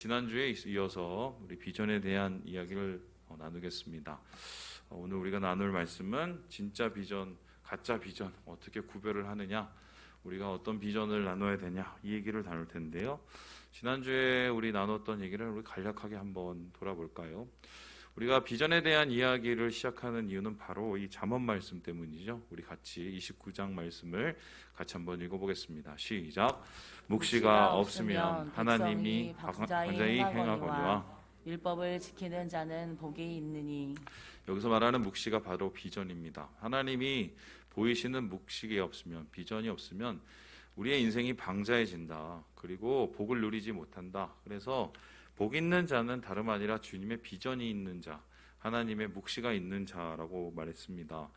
지난주에 이어서 우리 비전에 대한 이야기를 나누겠습니다. 오늘 우리가 나눌 말씀은 진짜 비전, 가짜 비전 어떻게 구별을 하느냐, 우리가 어떤 비전을 나눠야 되냐, 이 얘기를 나눌 텐데요. 지난주에 우리 나눴던 얘기를 우리 간략하게 한번 돌아볼까요? 우리가 비전에 대한 이야기를 시작하는 이유는 바로 이 잠언 말씀 때문이죠. 우리 같이 29장 말씀을 같이 한번 읽어보겠습니다. 시작. 묵시가 없으면 하나님이 방자히 행하거니와 율법을 지키는 자는 복이 있느니. 여기서 말하는 묵시가 바로 비전입니다. 하나님이 보이시는 묵시가 없으면, 비전이 없으면 우리의 인생이 방자해진다. 그리고 복을 누리지 못한다. 그래서 복 있는 자는 다름 아니라 주님의 비전이 있는 자, 하나님의 묵시가 있는 자라고 말했습니다.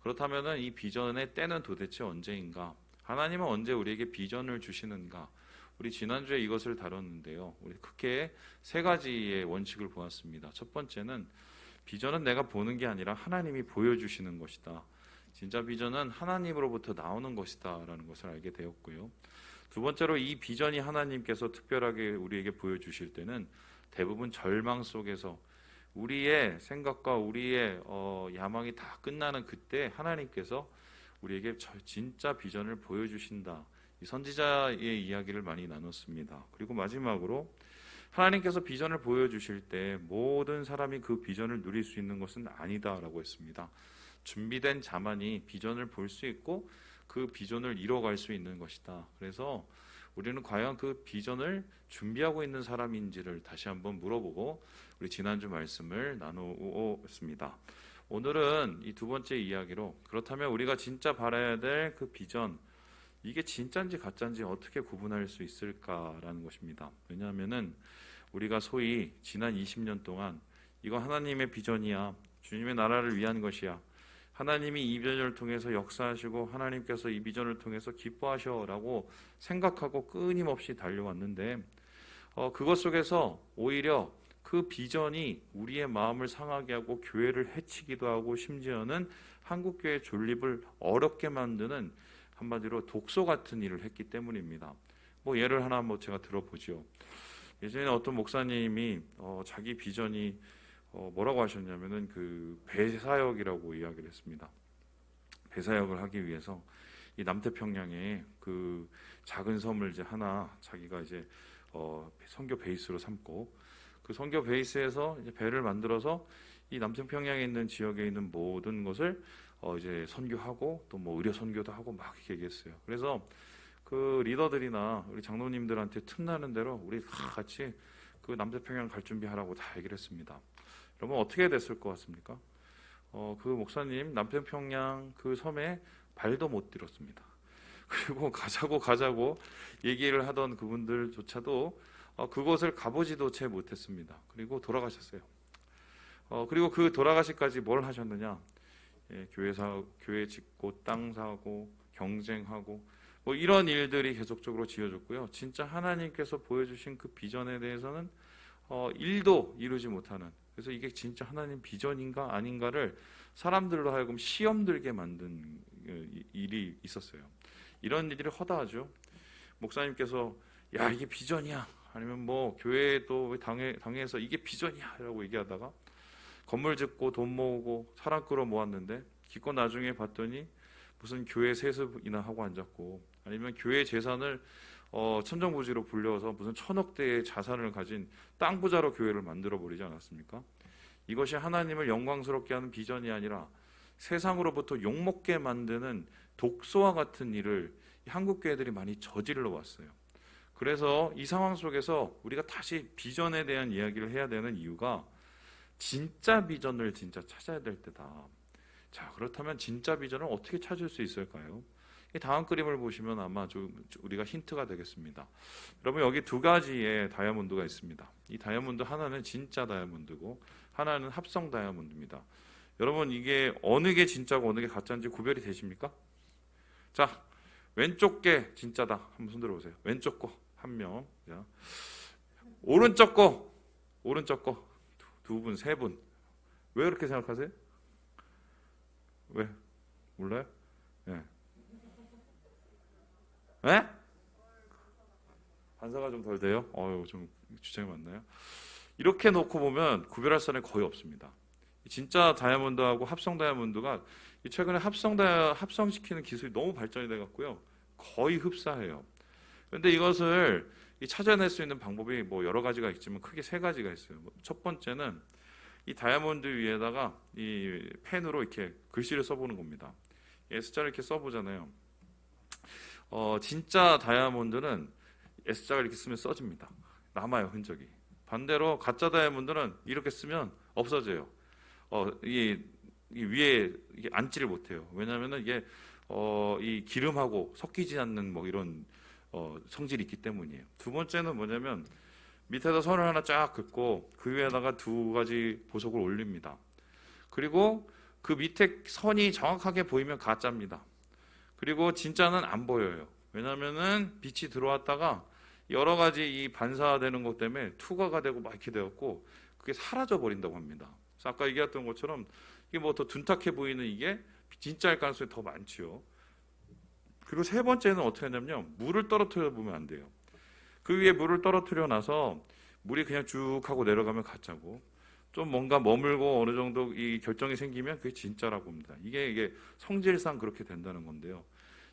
그렇다면 이 비전의 때는 도대체 언제인가? 하나님은 언제 우리에게 비전을 주시는가? 우리 지난주에 이것을 다뤘는데요. 우리 크게 세 가지의 원칙을 보았습니다. 첫 번째는 비전은 내가 보는 게 아니라 하나님이 보여주시는 것이다. 진짜 비전은 하나님으로부터 나오는 것이다 라는 것을 알게 되었고요. 두 번째로 이 비전이 하나님께서 특별하게 우리에게 보여주실 때는 대부분 절망 속에서 우리의 생각과 우리의 야망이 다 끝나는 그때 하나님께서 우리에게 진짜 비전을 보여주신다. 이 선지자의 이야기를 많이 나눴습니다. 그리고 마지막으로 하나님께서 비전을 보여주실 때 모든 사람이 그 비전을 누릴 수 있는 것은 아니다라고 했습니다. 준비된 자만이 비전을 볼 수 있고 그 비전을 이뤄갈 수 있는 것이다. 그래서 우리는 과연 그 비전을 준비하고 있는 사람인지를 다시 한번 물어보고 우리 지난주 말씀을 나누었습니다. 오늘은 이 두 번째 이야기로, 그렇다면 우리가 진짜 바라야 될 그 비전, 이게 진짜인지 가짜인지 어떻게 구분할 수 있을까라는 것입니다. 왜냐하면은 우리가 소위 지난 20년 동안 이거 하나님의 비전이야, 주님의 나라를 위한 것이야, 하나님이 이 비전을 통해서 역사하시고 하나님께서 이 비전을 통해서 기뻐하셔라고 생각하고 끊임없이 달려왔는데 그것 속에서 오히려 그 비전이 우리의 마음을 상하게 하고 교회를 해치기도 하고 심지어는 한국교회 존립을 어렵게 만드는, 한마디로 독소 같은 일을 했기 때문입니다. 예를 하나 제가 들어보죠. 예전에 어떤 목사님이 자기 비전이 뭐라고 하셨냐면은 그 배사역이라고 이야기를 했습니다. 배사역을 하기 위해서 이 남태평양에 그 작은 섬을 이제 하나 자기가 이제 선교 베이스로 삼고 그 선교 베이스에서 이제 배를 만들어서 이 남태평양에 있는 지역에 있는 모든 것을 이제 선교하고 또 의료 선교도 하고 막 이렇게 얘기했어요. 그래서 그 리더들이나 우리 장로님들한테 틈나는 대로 우리 다 같이 그 남태평양 갈 준비하라고 다 얘기를 했습니다. 여러분 어떻게 됐을 것 같습니까? 그 목사님 남태평양 그 섬에 발도 못 들었습니다. 그리고 가자고 얘기를 하던 그분들조차도 그곳을 가보지도 채 못했습니다. 그리고 돌아가셨어요. 그리고 그 돌아가시까지 뭘 하셨느냐? 교회 짓고 땅 사고 경쟁하고 이런 일들이 계속적으로 지어졌고요. 진짜 하나님께서 보여주신 그 비전에 대해서는 1도 이루지 못하는, 그래서 이게 진짜 하나님 비전인가 아닌가를 사람들로 하여금 시험 들게 만든 일이 있었어요. 이런 일들이 허다하죠. 목사님께서 야 이게 비전이야, 아니면 교회도 당회에서 이게 비전이야 라고 얘기하다가 건물 짓고 돈 모으고 사람 끌어 모았는데 기껏 나중에 봤더니 무슨 교회 세습이나 하고 앉았고, 아니면 교회 재산을 천정부지로 불려서 무슨 1000억대의 자산을 가진 땅 부자로 교회를 만들어 버리지 않았습니까? 이것이 하나님을 영광스럽게 하는 비전이 아니라 세상으로부터 욕먹게 만드는 독소와 같은 일을 한국 교회들이 많이 저질러 왔어요. 그래서 이 상황 속에서 우리가 다시 비전에 대한 이야기를 해야 되는 이유가 진짜 비전을 진짜 찾아야 될 때다. 자, 그렇다면 진짜 비전을 어떻게 찾을 수 있을까요? 이 다음 그림을 보시면 아마 우리가 힌트가 되겠습니다. 여러분 여기 두 가지의 다이아몬드가 있습니다. 이 다이아몬드 하나는 진짜 다이아몬드고 하나는 합성 다이아몬드입니다. 여러분 이게 어느 게 진짜고 어느 게 가짜인지 구별이 되십니까? 자, 왼쪽 게 진짜다. 한번 손 들어보세요. 왼쪽 거 한 명. 자, 오른쪽 거 두 분, 세 분. 왜 그렇게 생각하세요? 왜? 몰라요? 예. 네? 반사가 좀 덜 돼요? 좀 주장이 맞나요? 이렇게 놓고 보면 구별할 사람이 거의 없습니다. 진짜 다이아몬드하고 합성 다이아몬드가 최근에 합성시키는 기술이 너무 발전이 돼 갖고요. 거의 흡사해요. 그런데 이것을 찾아낼 수 있는 방법이 뭐 여러 가지가 있지만 크게 세 가지가 있어요. 첫 번째는 이 다이아몬드 위에다가 이 펜으로 이렇게 글씨를 써보는 겁니다. S자를 이렇게 써보잖아요. 진짜 다이아몬드는 S자를 이렇게 쓰면 써집니다. 남아요, 흔적이. 반대로 가짜 다이아몬드는 이렇게 쓰면 없어져요. 이 위에 이게 앉지를 못해요. 왜냐하면 이게 이 기름하고 섞이지 않는 뭐 이런 성질이 있기 때문이에요. 두 번째는 뭐냐면 밑에다 선을 하나 쫙 긋고 그 위에다가 두 가지 보석을 올립니다. 그리고 그 밑에 선이 정확하게 보이면 가짜입니다. 그리고 진짜는 안 보여요. 왜냐하면은 빛이 들어왔다가 여러 가지 이 반사되는 것 때문에 투과가 되고 막 이렇게 되었고 그게 사라져 버린다고 합니다. 그래서 아까 얘기했던 것처럼 이게 뭐 더 둔탁해 보이는 이게 진짜일 가능성이 더 많지요. 그리고 세 번째는 어떻게 하냐면요, 물을 떨어뜨려 보면 안 돼요. 그 위에 물을 떨어뜨려 놔서 물이 그냥 쭉 하고 내려가면 가짜고, 좀 뭔가 머물고 어느 정도 이 결정이 생기면 그게 진짜라고 봅니다. 이게 성질상 그렇게 된다는 건데요.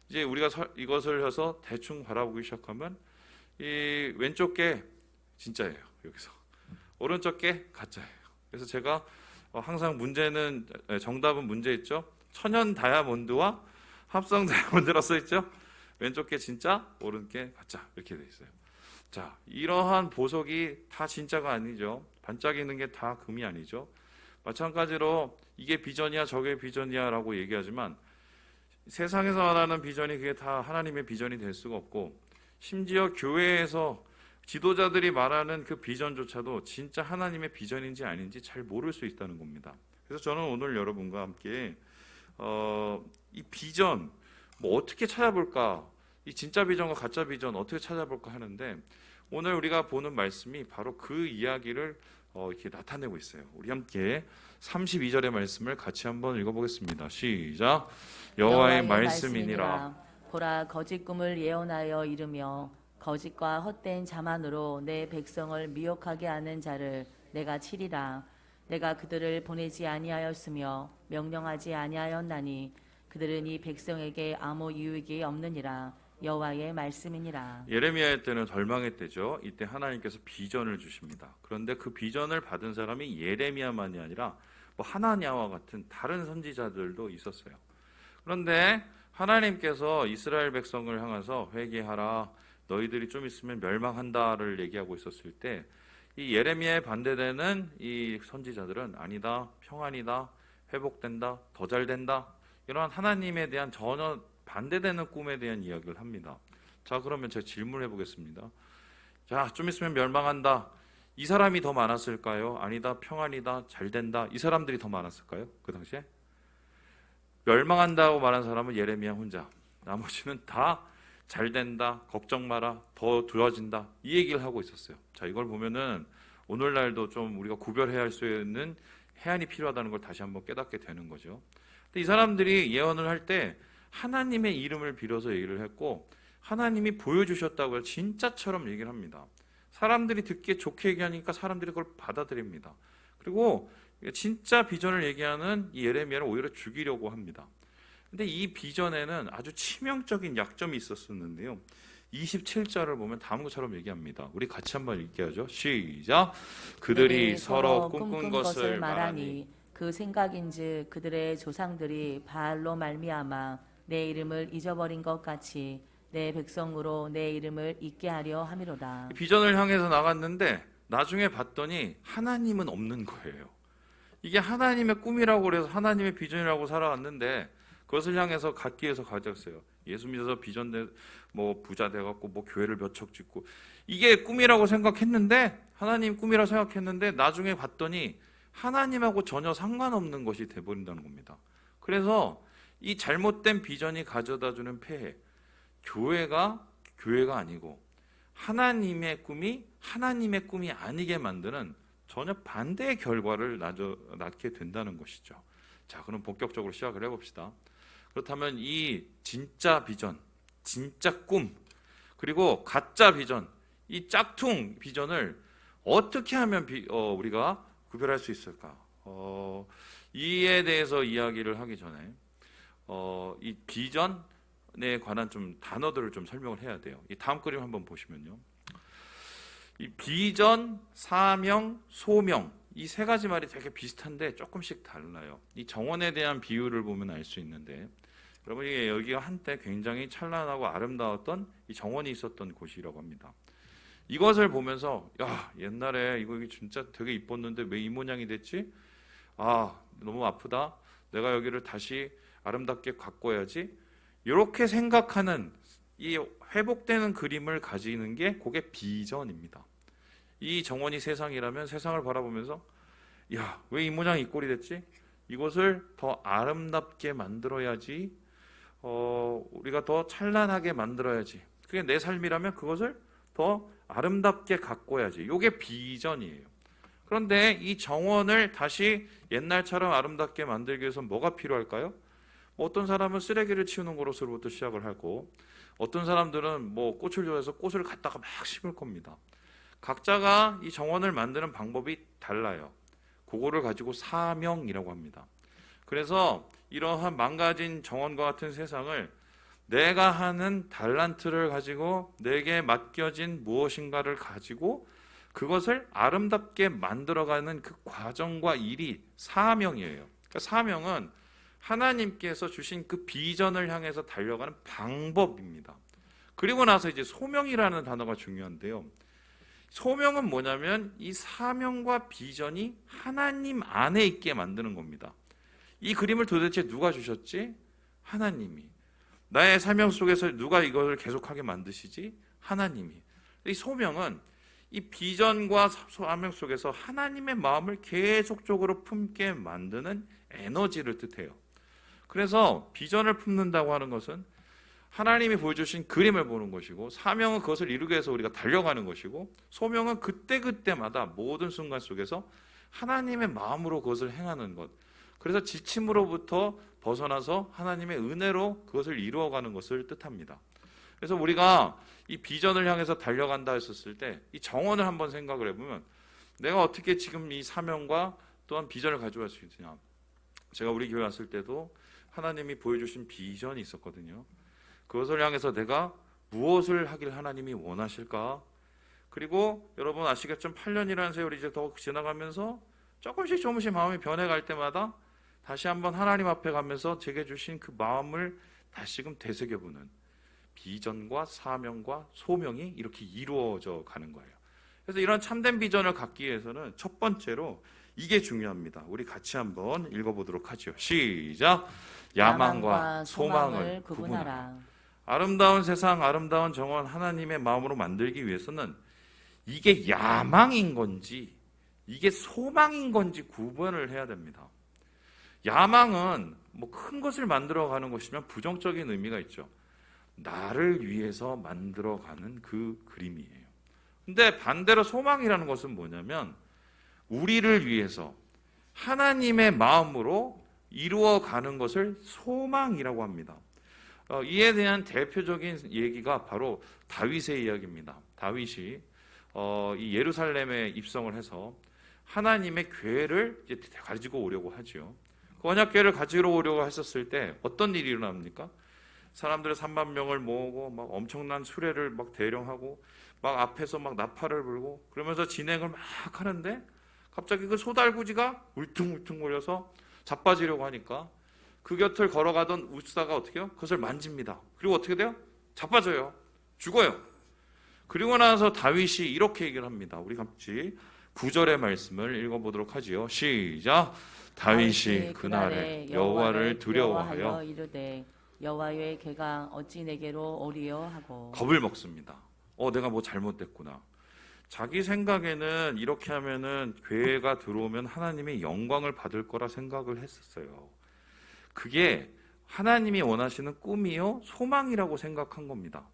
이제 우리가 이것을 해서 대충 바라보기 시작하면 이 왼쪽 게 진짜예요. 여기서 오른쪽 게 가짜예요. 그래서 제가 항상 정답은 문제 있죠. 천연 다이아몬드와 합성 다이아몬드라 써 있죠. 왼쪽 게 진짜, 오른쪽 게 가짜 이렇게 돼 있어요. 자, 이러한 보석이 다 진짜가 아니죠. 반짝이는 게 다 금이 아니죠. 마찬가지로 이게 비전이야 저게 비전이야라고 얘기하지만 세상에서 말하는 비전이 그게 다 하나님의 비전이 될 수가 없고, 심지어 교회에서 지도자들이 말하는 그 비전조차도 진짜 하나님의 비전인지 아닌지 잘 모를 수 있다는 겁니다. 그래서 저는 오늘 여러분과 함께 이 비전 뭐 어떻게 찾아볼까, 이 진짜 비전과 가짜 비전 어떻게 찾아볼까 하는데, 오늘 우리가 보는 말씀이 바로 그 이야기를 이렇게 나타내고 있어요. 우리 함께 32절의 말씀을 같이 한번 읽어보겠습니다. 시작. 여호와의 말씀이니라. 보라, 거짓 꿈을 예언하여 이르며 거짓과 헛된 자만으로 내 백성을 미혹하게 하는 자를 내가 치리라. 내가 그들을 보내지 아니하였으며 명령하지 아니하였나니 그들은 이 백성에게 아무 유익이 없느니라. 여호와의 말씀이니라. 예레미야 때는 덜망의 때죠. 이때 하나님께서 비전을 주십니다. 그런데 그 비전을 받은 사람이 예레미야만이 아니라 뭐 하나냐와 같은 다른 선지자들도 있었어요. 그런데 하나님께서 이스라엘 백성을 향해서 회개하라, 너희들이 좀 있으면 멸망한다를 얘기하고 있었을 때, 이 예레미야에 반대되는 이 선지자들은 아니다, 평안이다, 회복된다, 더 잘된다, 이러한 하나님에 대한 전혀 반대되는 꿈에 대한 이야기를 합니다. 자, 그러면 제가 질문을 해보겠습니다. 자, 좀 있으면 멸망한다. 이 사람이 더 많았을까요? 아니다, 평안이다, 잘된다. 이 사람들이 더 많았을까요? 그 당시에? 멸망한다고 말한 사람은 예레미야 혼자. 나머지는 다 잘된다, 걱정 마라, 더 좋아진다. 이 얘기를 하고 있었어요. 자, 이걸 보면은 오늘날도 좀 우리가 구별해야 할 수 있는 해안이 필요하다는 걸 다시 한번 깨닫게 되는 거죠. 근데 이 사람들이 예언을 할 때 하나님의 이름을 빌어서 얘기를 했고, 하나님이 보여주셨다고 해서 진짜처럼 얘기를 합니다. 사람들이 듣기에 좋게 얘기하니까 사람들이 그걸 받아들입니다. 그리고 진짜 비전을 얘기하는 이 예레미야를 오히려 죽이려고 합니다. 근데 이 비전에는 아주 치명적인 약점이 있었었는데요. 27절을 보면 다음 것처럼 얘기합니다. 우리 같이 한번 읽게하죠. 시작. 그들이 서로 꿈꾼 것을 말하니 그 생각인즉 그들의 조상들이 바알로 말미암아 내 이름을 잊어버린 것 같이 내 백성으로 내 이름을 잊게 하려 함이로다. 비전을 향해서 나갔는데 나중에 봤더니 하나님은 없는 거예요. 이게 하나님의 꿈이라고 그래서 하나님의 비전이라고 살아왔는데 그것을 향해서 갖기 위해서 가졌어요. 예수 믿어서 비전 뭐 부자 돼갖고 뭐 교회를 몇 척 짓고, 이게 꿈이라고 생각했는데, 하나님 꿈이라고 생각했는데 나중에 봤더니 하나님하고 전혀 상관없는 것이 돼버린다는 겁니다. 그래서 이 잘못된 비전이 가져다주는 폐해, 교회가 아니고 하나님의 꿈이 아니게 만드는 전혀 반대의 결과를 낳게 된다는 것이죠. 자, 그럼 본격적으로 시작을 해봅시다. 그렇다면 이 진짜 비전, 진짜 꿈, 그리고 가짜 비전, 이 짝퉁 비전을 어떻게 하면 우리가 구별할 수 있을까? 이에 대해서 이야기를 하기 전에 이 비전에 관한 좀 단어들을 좀 설명을 해야 돼요. 이 다음 그림 한번 보시면요. 이 비전, 사명, 소명 이 세 가지 말이 되게 비슷한데 조금씩 달라요. 이 정원에 대한 비유를 보면 알 수 있는데 여러분 이게 여기가 한때 굉장히 찬란하고 아름다웠던 이 정원이 있었던 곳이라고 합니다. 이것을 보면서 야 옛날에 이거 진짜 되게 이뻤는데 왜 이 모양이 됐지? 아 너무 아프다. 내가 여기를 다시 아름답게 가꿔야지. 이렇게 생각하는 이 회복되는 그림을 가지는 게 그게 비전입니다. 이 정원이 세상이라면 세상을 바라보면서 야 왜 이 모양 이 꼴이 됐지? 이것을 더 아름답게 만들어야지. 우리가 더 찬란하게 만들어야지. 그게 내 삶이라면 그것을 더 아름답게 가꿔야지. 이게 비전이에요. 그런데 이 정원을 다시 옛날처럼 아름답게 만들기 위해서 뭐가 필요할까요? 어떤 사람은 쓰레기를 치우는 것으로부터 시작을 하고 어떤 사람들은 뭐 꽃을 좋아해서 꽃을 갖다가 막 심을 겁니다. 각자가 이 정원을 만드는 방법이 달라요. 그거를 가지고 사명이라고 합니다. 그래서 이러한 망가진 정원과 같은 세상을 내가 하는 달란트를 가지고 내게 맡겨진 무엇인가를 가지고 그것을 아름답게 만들어가는 그 과정과 일이 사명이에요. 그러니까 사명은 하나님께서 주신 그 비전을 향해서 달려가는 방법입니다. 그리고 나서 이제 소명이라는 단어가 중요한데요. 소명은 뭐냐면 이 사명과 비전이 하나님 안에 있게 만드는 겁니다. 이 그림을 도대체 누가 주셨지? 하나님이. 나의 사명 속에서 누가 이것을 계속하게 만드시지? 하나님이. 이 소명은 이 비전과 사명 속에서 하나님의 마음을 계속적으로 품게 만드는 에너지를 뜻해요. 그래서 비전을 품는다고 하는 것은 하나님이 보여주신 그림을 보는 것이고 사명은 그것을 이루기 위해서 우리가 달려가는 것이고 소명은 그때그때마다 모든 순간 속에서 하나님의 마음으로 그것을 행하는 것. 그래서 지침으로부터 벗어나서 하나님의 은혜로 그것을 이루어가는 것을 뜻합니다. 그래서 우리가 이 비전을 향해서 달려간다 했었을 때 이 정원을 한번 생각을 해보면 내가 어떻게 지금 이 사명과 또한 비전을 가져갈 수 있느냐. 제가 우리 교회 왔을 때도 하나님이 보여주신 비전이 있었거든요. 그것을 향해서 내가 무엇을 하길 하나님이 원하실까? 그리고 여러분 아시겠죠? 8년이라는 세월이 이제 더 지나가면서 조금씩 마음이 변해갈 때마다 다시 한번 하나님 앞에 가면서 제게 주신 그 마음을 다시금 되새겨보는 비전과 사명과 소명이 이렇게 이루어져 가는 거예요. 그래서 이런 참된 비전을 갖기 위해서는 첫 번째로 이게 중요합니다. 우리 같이 한번 읽어보도록 하죠. 시작! 야망과 소망을 구분하라. 아름다운 세상, 아름다운 정원 하나님의 마음으로 만들기 위해서는 이게 야망인 건지 이게 소망인 건지 구분을 해야 됩니다. 야망은 뭐 큰 것을 만들어가는 것이면 부정적인 의미가 있죠. 나를 위해서 만들어가는 그 그림이에요. 근데 반대로 소망이라는 것은 뭐냐면 우리를 위해서 하나님의 마음으로 이루어가는 것을 소망이라고 합니다. 이에 대한 대표적인 얘기가 바로 다윗의 이야기입니다. 다윗이 이 예루살렘에 입성을 해서 하나님의 궤를 이제 가지고 오려고 하죠. 그 언약궤를 가지러 오려고 했었을 때 어떤 일이 일어납니까? 사람들의 3만 명을 모으고 막 엄청난 수레를 막 대령하고 막 앞에서 막 나팔을 불고 그러면서 진행을 막 하는데 갑자기 그 소달구지가 울퉁울퉁거려서 자빠지려고 하니까 그 곁을 걸어가던 우사가 어떻게 해요? 그것을 만집니다. 그리고 어떻게 돼요? 자빠져요. 죽어요. 그리고 나서 다윗이 이렇게 얘기를 합니다. 우리 같이 9절의 말씀을 읽어보도록 하지요. 시작! 다윗이 그날에 여호와를 두려워하여 이르되 여호와의 궤가 어찌 내게로 오리요 하고 겁을 먹습니다. 내가 뭐 잘못됐구나. 자기 생각에는 이렇게 하면은 궤가 들어오면 하나님의 영광을 받을 거라 생각을 했었어요. 그게 하나님이 원하시는 꿈이요 소망이라고 생각한 겁니다.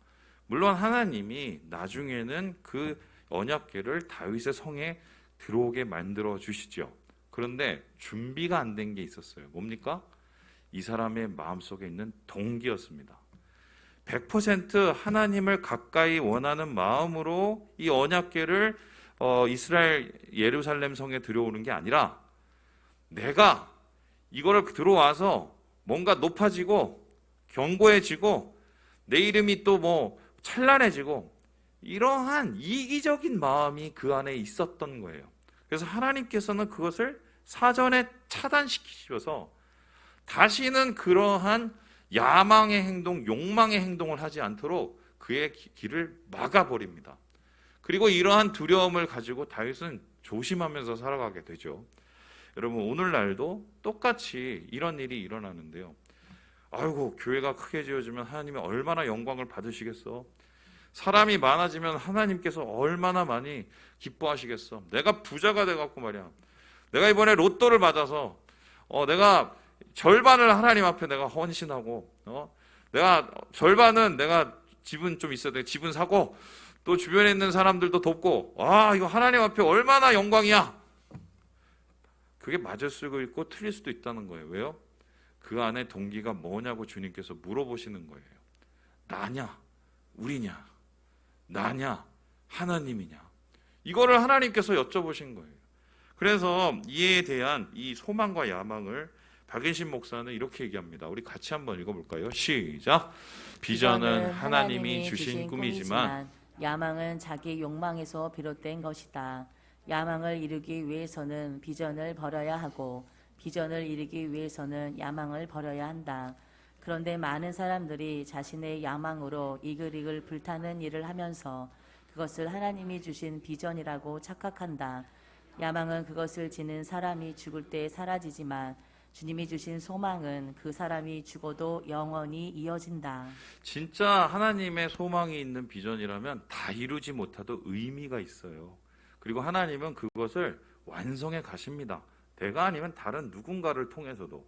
물론 하나님이 나중에는 그 언약궤를 다윗의 성에 들어오게 만들어 주시죠. 그런데 준비가 안 된 게 있었어요. 뭡니까? 이 사람의 마음속에 있는 동기였습니다. 100% 하나님을 가까이 원하는 마음으로 이 언약궤를 이스라엘 예루살렘 성에 들여오는 게 아니라 내가 이거를 들어와서 뭔가 높아지고 견고해지고 내 이름이 또 뭐 찬란해지고 이러한 이기적인 마음이 그 안에 있었던 거예요. 그래서 하나님께서는 그것을 사전에 차단시키셔서 다시는 그러한 야망의 행동, 욕망의 행동을 하지 않도록 그의 길을 막아버립니다. 그리고 이러한 두려움을 가지고 다윗은 조심하면서 살아가게 되죠. 여러분, 오늘날도 똑같이 이런 일이 일어나는데요. 아이고, 교회가 크게 지어지면 하나님이 얼마나 영광을 받으시겠어. 사람이 많아지면 하나님께서 얼마나 많이 기뻐하시겠어. 내가 부자가 돼갖고 말이야, 내가 이번에 로또를 맞아서 내가 절반을 하나님 앞에 내가 헌신하고 내가 절반은 내가 집은 좀 있어야 돼. 집은 사고 또 주변에 있는 사람들도 돕고, 이거 하나님 앞에 얼마나 영광이야. 그게 맞을 수도 있고 틀릴 수도 있다는 거예요. 왜요? 그 안에 동기가 뭐냐고 주님께서 물어보시는 거예요. 나냐 우리냐, 나냐 하나님이냐, 이거를 하나님께서 여쭤보신 거예요. 그래서 이에 대한 이 소망과 야망을 박인신 목사는 이렇게 얘기합니다. 우리 같이 한번 읽어볼까요? 시작. 비전은 하나님이 주신 꿈이지만 야망은 자기 욕망에서 비롯된 것이다. 야망을 이루기 위해서는 비전을 버려야 하고 비전을 이루기 위해서는 야망을 버려야 한다. 그런데 많은 사람들이 자신의 야망으로 이글이글 불타는 일을 하면서 그것을 하나님이 주신 비전이라고 착각한다. 야망은 그것을 지닌 사람이 죽을 때 사라지지만 주님이 주신 소망은 그 사람이 죽어도 영원히 이어진다. 진짜 하나님의 소망이 있는 비전이라면 다 이루지 못해도 의미가 있어요. 그리고 하나님은 그것을 완성해 가십니다. 내가 아니면 다른 누군가를 통해서도.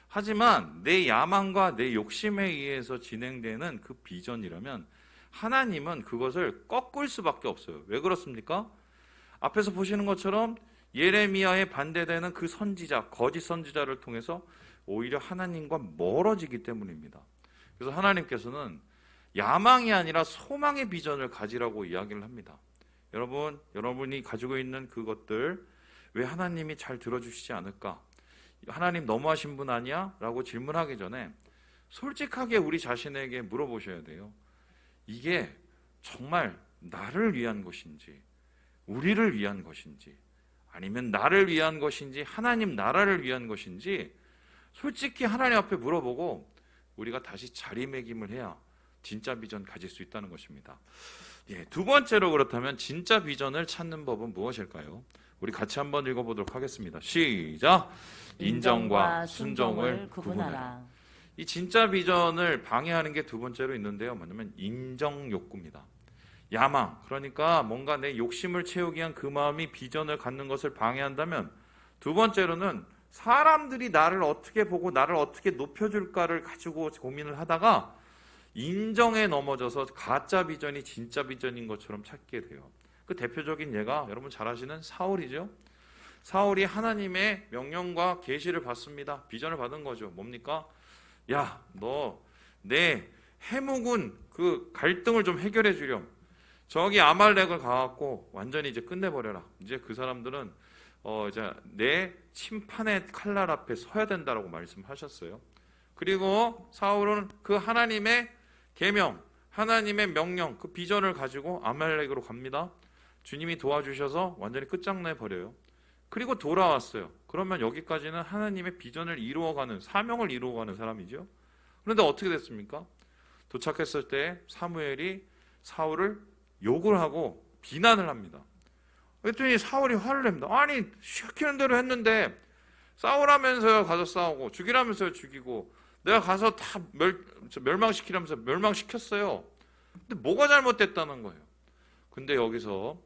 하지만 내 야망과 내 욕심에 의해서 진행되는 그 비전이라면 하나님은 그것을 꺾을 수밖에 없어요. 왜 그렇습니까? 앞에서 보시는 것처럼 예레미야에 반대되는 그 선지자, 거짓 선지자를 통해서 오히려 하나님과 멀어지기 때문입니다. 그래서 하나님께서는 야망이 아니라 소망의 비전을 가지라고 이야기를 합니다. 여러분이 가지고 있는 그것들 왜 하나님이 잘 들어주시지 않을까? 하나님 너무하신 분 아니야? 라고 질문하기 전에 솔직하게 우리 자신에게 물어보셔야 돼요. 이게 정말 나를 위한 것인지, 우리를 위한 것인지, 아니면 나를 위한 것인지, 하나님 나라를 위한 것인지 솔직히 하나님 앞에 물어보고 우리가 다시 자리매김을 해야 진짜 비전 가질 수 있다는 것입니다. 두 번째로 그렇다면 진짜 비전을 찾는 법은 무엇일까요? 우리 같이 한번 읽어보도록 하겠습니다. 시작. 인정과 순종을 구분하라. 이 진짜 비전을 방해하는 게 두 번째로 있는데요. 뭐냐면 인정 욕구입니다. 야망, 그러니까 뭔가 내 욕심을 채우기 위한 그 마음이 비전을 갖는 것을 방해한다면, 두 번째로는 사람들이 나를 어떻게 보고 나를 어떻게 높여줄까를 가지고 고민을 하다가 인정에 넘어져서 가짜 비전이 진짜 비전인 것처럼 찾게 돼요. 그 대표적인 예가 여러분 잘 아시는 사울이죠. 사울이 하나님의 명령과 계시를 받습니다. 비전을 받은 거죠. 뭡니까? 야, 너 내 해묵은 그 갈등을 좀 해결해 주렴. 저기 아말렉을 가갖고 완전히 이제 끝내버려라. 이제 그 사람들은 이제 내 심판의 칼날 앞에 서야 된다라고 말씀하셨어요. 그리고 사울은 그 하나님의 계명, 하나님의 명령, 그 비전을 가지고 아말렉으로 갑니다. 주님이 도와주셔서 완전히 끝장내 버려요. 그리고 돌아왔어요. 그러면 여기까지는 하나님의 비전을 이루어가는, 사명을 이루어가는 사람이죠. 그런데 어떻게 됐습니까? 도착했을 때 사무엘이 사울을 욕을 하고 비난을 합니다. 그랬더니 사울이 화를 냅니다. 아니, 시키는 대로 했는데 싸우라면서요 가서 싸우고, 죽이라면서요 죽이고, 내가 가서 다 멸망시키라면서 멸망시켰어요. 근데 뭐가 잘못됐다는 거예요. 근데 여기서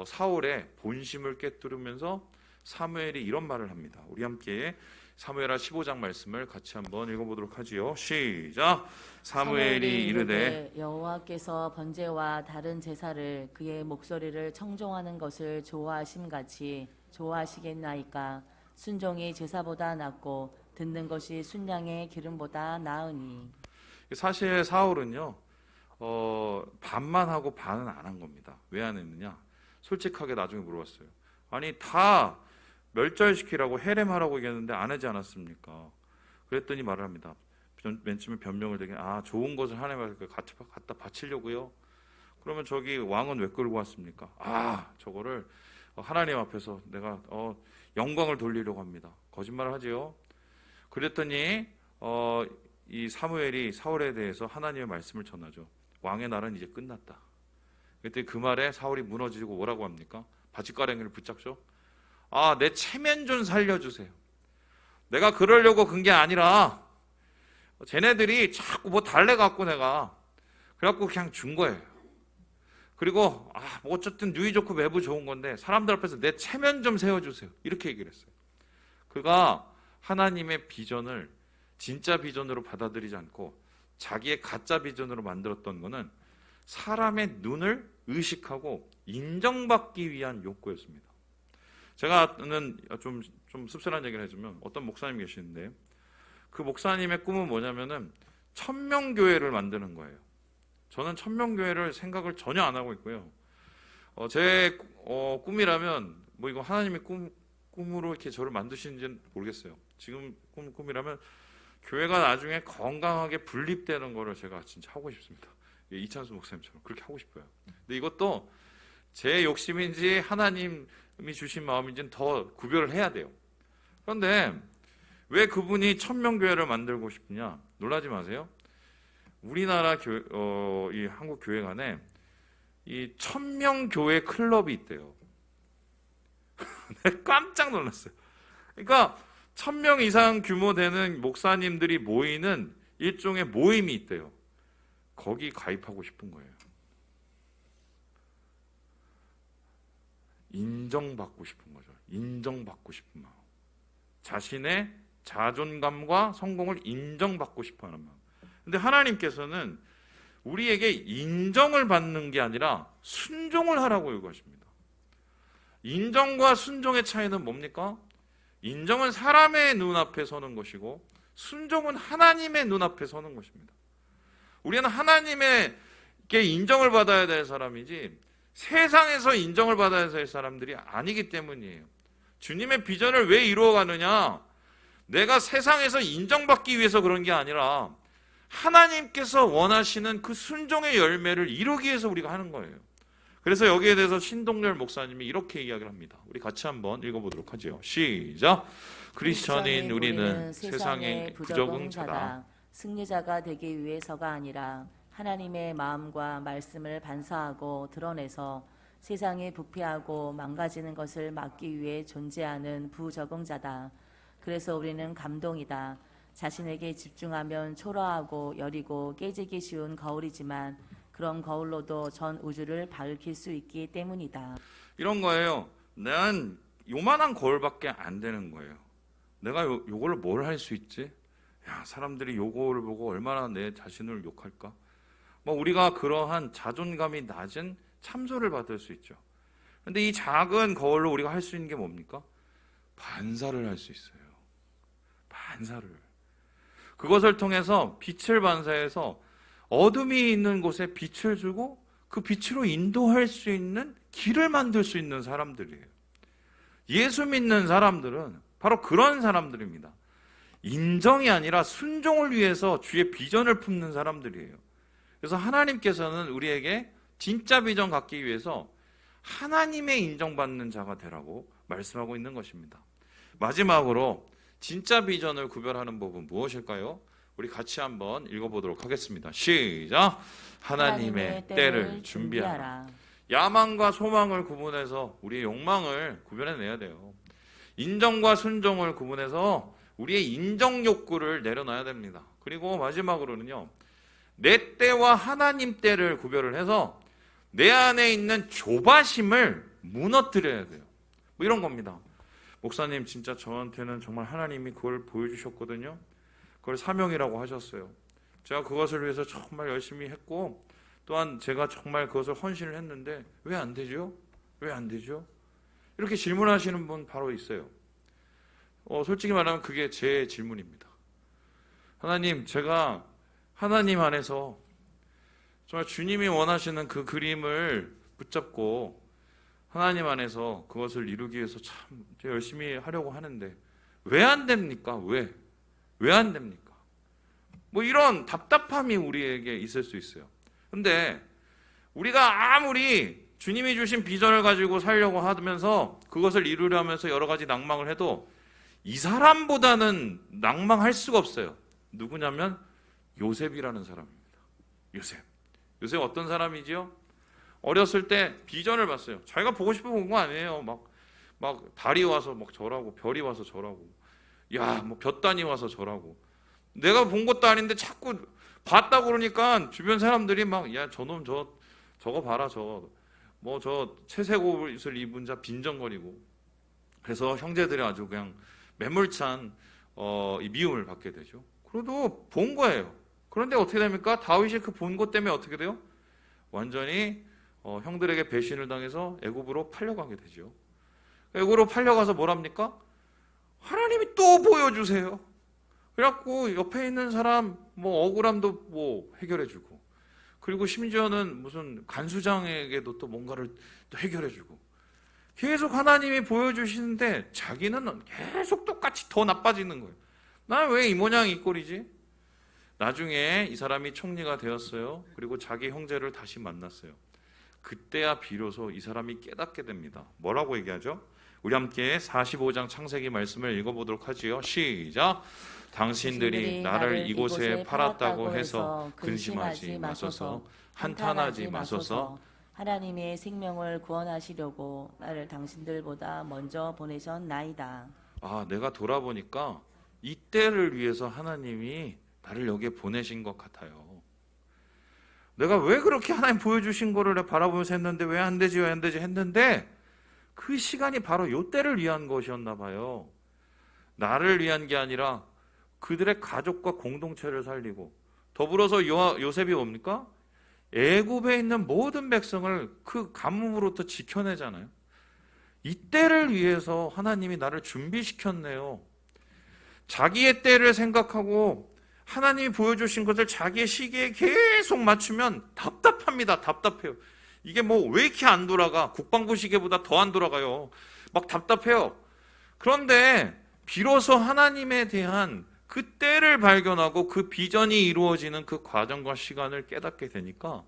사울의 본심을 깨뜨리면서 사무엘이 이런 말을 합니다. 우리 함께 사무엘하 15장 말씀을 같이 한번 읽어보도록 하지요. 시작. 사무엘이 이르되 여호와께서 번제와 다른 제사를 그의 목소리를 청종하는 것을 좋아하심같이 좋아하시겠나이까. 순종이 제사보다 낫고 듣는 것이 순양의 기름보다 나으니. 사실 사울은요, 반만 하고 반은 안 한 겁니다. 왜 안 했느냐? 솔직하게 나중에 물어봤어요. 아니, 다 멸절시키라고 해렘하라고 얘기했는데 안 하지 않았습니까? 그랬더니 말을 합니다. 맨 처음에 변명을 되게, 좋은 것을 하나님께 갖다 바치려고요? 그러면 저기 왕은 왜 끌고 왔습니까? 저거를 하나님 앞에서 내가 영광을 돌리려고 합니다. 거짓말을 하지요. 그랬더니 이 사무엘이 사울에 대해서 하나님의 말씀을 전하죠. 왕의 날은 이제 끝났다. 그때 그 말에 사울이 무너지고 뭐라고 합니까? 바짓가랑이를 붙잡죠. 내 체면 좀 살려주세요. 내가 그러려고 근 게 아니라 쟤네들이 자꾸 뭐 달래갖고 내가 그래갖고 그냥 준 거예요. 그리고 뭐 어쨌든 누이 좋고 매부 좋은 건데 사람들 앞에서 내 체면 좀 세워주세요. 이렇게 얘기를 했어요. 그가 하나님의 비전을 진짜 비전으로 받아들이지 않고 자기의 가짜 비전으로 만들었던 거는 사람의 눈을 의식하고 인정받기 위한 욕구였습니다. 제가는 좀 씁쓸한 얘기를 해주면 어떤 목사님 계시는데 그 목사님의 꿈은 뭐냐면은 천명교회를 만드는 거예요. 저는 천명교회를 생각을 전혀 안 하고 있고요. 제 꿈이라면 뭐 이거 하나님의 꿈으로 이렇게 저를 만드시는지는 모르겠어요. 지금 꿈이라면 교회가 나중에 건강하게 분립되는 거를 제가 진짜 하고 싶습니다. 이찬수 목사님처럼 그렇게 하고 싶어요. 근데 이것도 제 욕심인지 하나님이 주신 마음인지는 더 구별을 해야 돼요. 그런데 왜 그분이 천명교회를 만들고 싶으냐? 놀라지 마세요. 우리나라 이 한국 교회 간에 이 천명교회 클럽이 있대요. 내가 깜짝 놀랐어요. 그러니까 1000명 이상 규모 되는 목사님들이 모이는 일종의 모임이 있대요. 거기 가입하고 싶은 거예요. 인정받고 싶은 거죠. 인정받고 싶은 마음. 자신의 자존감과 성공을 인정받고 싶어하는 마음. 근데 하나님께서는 우리에게 인정을 받는 게 아니라 순종을 하라고 요구하십니다. 인정과 순종의 차이는 뭡니까? 인정은 사람의 눈앞에 서는 것이고 순종은 하나님의 눈앞에 서는 것입니다. 우리는 하나님에게 인정을 받아야 될 사람이지 세상에서 인정을 받아야 될 사람들이 아니기 때문이에요. 주님의 비전을 왜 이루어가느냐? 내가 세상에서 인정받기 위해서 그런 게 아니라 하나님께서 원하시는 그 순종의 열매를 이루기 위해서 우리가 하는 거예요. 그래서 여기에 대해서 신동열 목사님이 이렇게 이야기를 합니다. 우리 같이 한번 읽어보도록 하죠. 시작. 크리스천인 우리는 세상의 부적응자다. 승리자가 되기 위해서가 아니라 하나님의 마음과 말씀을 반사하고 드러내서 세상에 부패하고 망가지는 것을 막기 위해 존재하는 부적응자다. 그래서 우리는 감동이다. 자신에게 집중하면 초라하고 여리고 깨지기 쉬운 거울이지만 그런 거울로도 전 우주를 밝힐 수 있기 때문이다. 이런 거예요. 난 요만한 거울밖에 안 되는 거예요. 내가 요걸로 뭘 할 수 있지? 사람들이 요거를 보고 얼마나 내 자신을 욕할까? 우리가 그러한 자존감이 낮은 참소를 받을 수 있죠. 그런데 이 작은 거울로 우리가 할 수 있는 게 뭡니까? 반사를 할 수 있어요. 반사를. 그것을 통해서 빛을 반사해서 어둠이 있는 곳에 빛을 주고 그 빛으로 인도할 수 있는 길을 만들 수 있는 사람들이에요. 예수 믿는 사람들은 바로 그런 사람들입니다. 인정이 아니라 순종을 위해서 주의 비전을 품는 사람들이에요. 그래서 하나님께서는 우리에게 진짜 비전 갖기 위해서 하나님의 인정받는 자가 되라고 말씀하고 있는 것입니다. 마지막으로 진짜 비전을 구별하는 법은 무엇일까요? 우리 같이 한번 읽어보도록 하겠습니다. 시작. 하나님의 때를 준비하라. 야망과 소망을 구분해서 우리의 욕망을 구별해내야 돼요. 인정과 순종을 구분해서 우리의 인정 욕구를 내려놔야 됩니다. 그리고 마지막으로는요, 내 때와 하나님 때를 구별을 해서 내 안에 있는 조바심을 무너뜨려야 돼요. 이런 겁니다. 목사님, 진짜 저한테는 정말 하나님이 그걸 보여주셨거든요. 그걸 사명이라고 하셨어요. 제가 그것을 위해서 정말 열심히 했고 또한 제가 정말 그것을 헌신을 했는데 왜 안 되죠? 왜 안 되죠? 이렇게 질문하시는 분 바로 있어요. 솔직히 말하면 그게 제 질문입니다. 하나님, 제가 하나님 안에서 정말 주님이 원하시는 그 그림을 붙잡고 하나님 안에서 그것을 이루기 위해서 참 열심히 하려고 하는데 왜 안 됩니까? 왜 안 됩니까? 뭐 이런 답답함이 우리에게 있을 수 있어요. 근데 우리가 아무리 주님이 주신 비전을 가지고 살려고 하면서 그것을 이루려 하면서 여러 가지 낭망을 해도 이 사람보다는 낭망할 수가 없어요. 누구냐면 요셉이라는 사람입니다. 요셉 어떤 사람이지요? 어렸을 때 비전을 봤어요. 자기가 보고 싶어 본 거 아니에요. 막 달이 와서 막 절하고 별이 와서 절하고 뭐 볕단이 와서 절하고 내가 본 것도 아닌데 자꾸 봤다고 그러니까 주변 사람들이 막 야 저놈 저거 봐라 저 채색 옷을 입은 자 빈정거리고 그래서 형제들이 아주 그냥 매몰찬 이 미움을 받게 되죠. 그래도 본 거예요. 그런데 어떻게 됩니까? 다윗이 그 본 것 때문에 어떻게 돼요? 완전히 형들에게 배신을 당해서 애굽으로 팔려가게 되죠. 애굽으로 팔려가서 뭐랍니까? 하나님이 또 보여주세요. 그래갖고 옆에 있는 사람 억울함도 해결해주고 그리고 심지어는 무슨 간수장에게도 또 뭔가를 또 해결해주고 계속 하나님이 보여주시는데 자기는 계속 똑같이 더 나빠지는 거예요. 난 왜 이 모양 이 꼴이지? 나중에 이 사람이 총리가 되었어요. 그리고 자기 형제를 다시 만났어요. 그때야 비로소 이 사람이 깨닫게 됩니다. 뭐라고 얘기하죠? 우리 함께 45장 창세기 말씀을 읽어보도록 하지요. 시작. 당신들이 나를 이곳에 팔았다고 해서 근심하지 마소서, 한탄하지 마소서. 하나님의 생명을 구원하시려고 나를 당신들보다 먼저 보내셨나이다. 내가 돌아보니까 이때를 위해서 하나님이 나를 여기에 보내신 것 같아요. 내가 왜 그렇게 하나님 보여주신 거를 바라보면서 했는데 왜 안 되지 했는데 그 시간이 바로 이때를 위한 것이었나 봐요. 나를 위한 게 아니라 그들의 가족과 공동체를 살리고 더불어서 요셉이 뭡니까? 애굽에 있는 모든 백성을 그 가뭄으로부터 지켜내잖아요. 이때를 위해서 하나님이 나를 준비시켰네요. 자기의 때를 생각하고 하나님이 보여주신 것을 자기의 시기에 계속 맞추면 답답합니다. 답답해요. 이게 왜 이렇게 안 돌아가? 국방부 시계보다 더 안 돌아가요. 막 답답해요. 그런데 비로소 하나님에 대한 그 때를 발견하고 그 비전이 이루어지는 그 과정과 시간을 깨닫게 되니까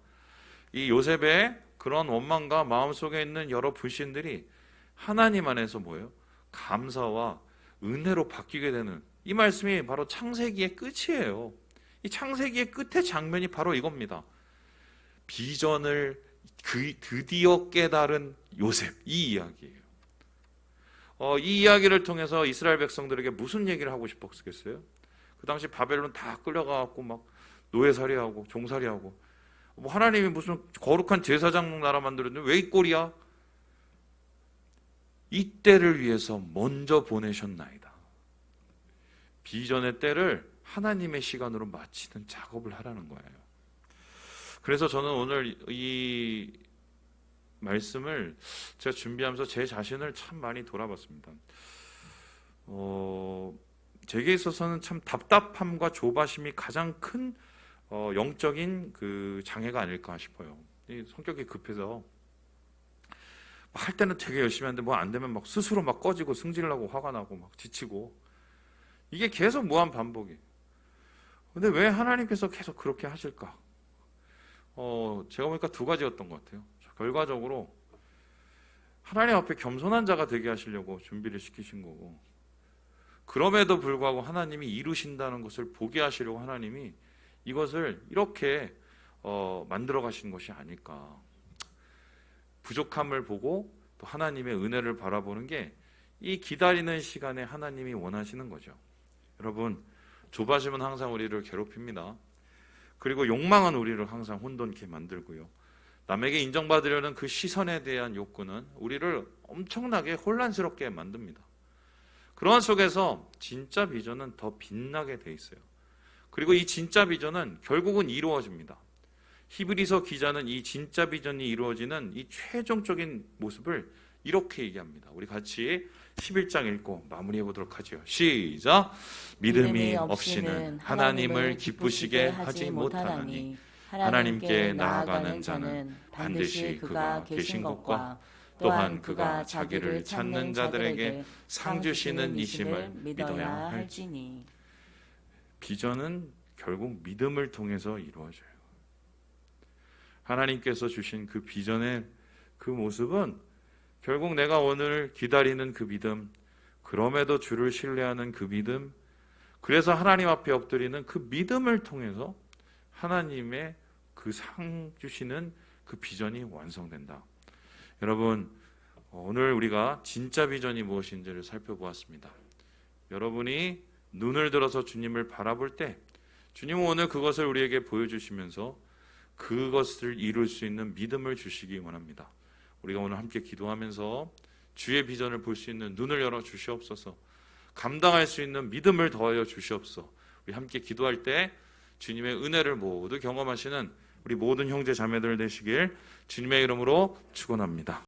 이 요셉의 그런 원망과 마음속에 있는 여러 불신들이 하나님 안에서 뭐예요? 감사와 은혜로 바뀌게 되는 이 말씀이 바로 창세기의 끝이에요. 이 창세기의 끝의 장면이 바로 이겁니다. 비전을 드디어 깨달은 요셉, 이 이야기예요. 이 이야기를 통해서 이스라엘 백성들에게 무슨 얘기를 하고 싶었겠어요? 그 당시 바벨론 다 끌려가고 막 노예살이하고 종살이하고 하나님이 무슨 거룩한 제사장 나라 만들었는데 왜 이 꼴이야? 이 때를 위해서 먼저 보내셨나이다. 비전의 때를 하나님의 시간으로 마치는 작업을 하라는 거예요. 그래서 저는 오늘 이 말씀을 제가 준비하면서 제 자신을 참 많이 돌아봤습니다. 제게 있어서는 참 답답함과 조바심이 가장 큰 영적인 그 장애가 아닐까 싶어요. 성격이 급해서 할 때는 되게 열심히 하는데 안 되면 막 스스로 막 꺼지고 승질나고 화가 나고 막 지치고 이게 계속 무한 반복이에요. 근데 왜 하나님께서 계속 그렇게 하실까? 제가 보니까 두 가지였던 것 같아요. 결과적으로 하나님 앞에 겸손한 자가 되게 하시려고 준비를 시키신 거고 그럼에도 불구하고 하나님이 이루신다는 것을 보게 하시려고 하나님이 이것을 이렇게 만들어 가신 것이 아닐까. 부족함을 보고 또 하나님의 은혜를 바라보는 게 이 기다리는 시간에 하나님이 원하시는 거죠. 여러분, 조바심은 항상 우리를 괴롭힙니다. 그리고 욕망은 우리를 항상 혼돈케 만들고요. 남에게 인정받으려는 그 시선에 대한 욕구는 우리를 엄청나게 혼란스럽게 만듭니다. 그러한 속에서 진짜 비전은 더 빛나게 돼 있어요. 그리고 이 진짜 비전은 결국은 이루어집니다. 히브리서 기자는 이 진짜 비전이 이루어지는 이 최종적인 모습을 이렇게 얘기합니다. 우리 같이 11장 읽고 마무리해 보도록 하죠. 시작. 믿음이 없이는 하나님을 기쁘시게 하지 못하나니 하나님께 나아가는 자는 반드시 그가 계신 것과 또한 그가 자기를 찾는 자들에게 상 주시는 이심을 믿어야 할지니. 비전은 결국 믿음을 통해서 이루어져요. 하나님께서 주신 그 비전의 그 모습은 결국 내가 오늘 기다리는 그 믿음, 그럼에도 주를 신뢰하는 그 믿음, 그래서 하나님 앞에 엎드리는 그 믿음을 통해서 하나님의 그 상 주시는 그 비전이 완성된다. 여러분, 오늘 우리가 진짜 비전이 무엇인지를 살펴보았습니다. 여러분이 눈을 들어서 주님을 바라볼 때 주님은 오늘 그것을 우리에게 보여주시면서 그것을 이룰 수 있는 믿음을 주시기 원합니다. 우리가 오늘 함께 기도하면서 주의 비전을 볼 수 있는 눈을 열어 주시옵소서. 감당할 수 있는 믿음을 더하여 주시옵소서. 우리 함께 기도할 때 주님의 은혜를 모두 경험하시는 우리 모든 형제 자매들 되시길 주님의 이름으로 축원합니다.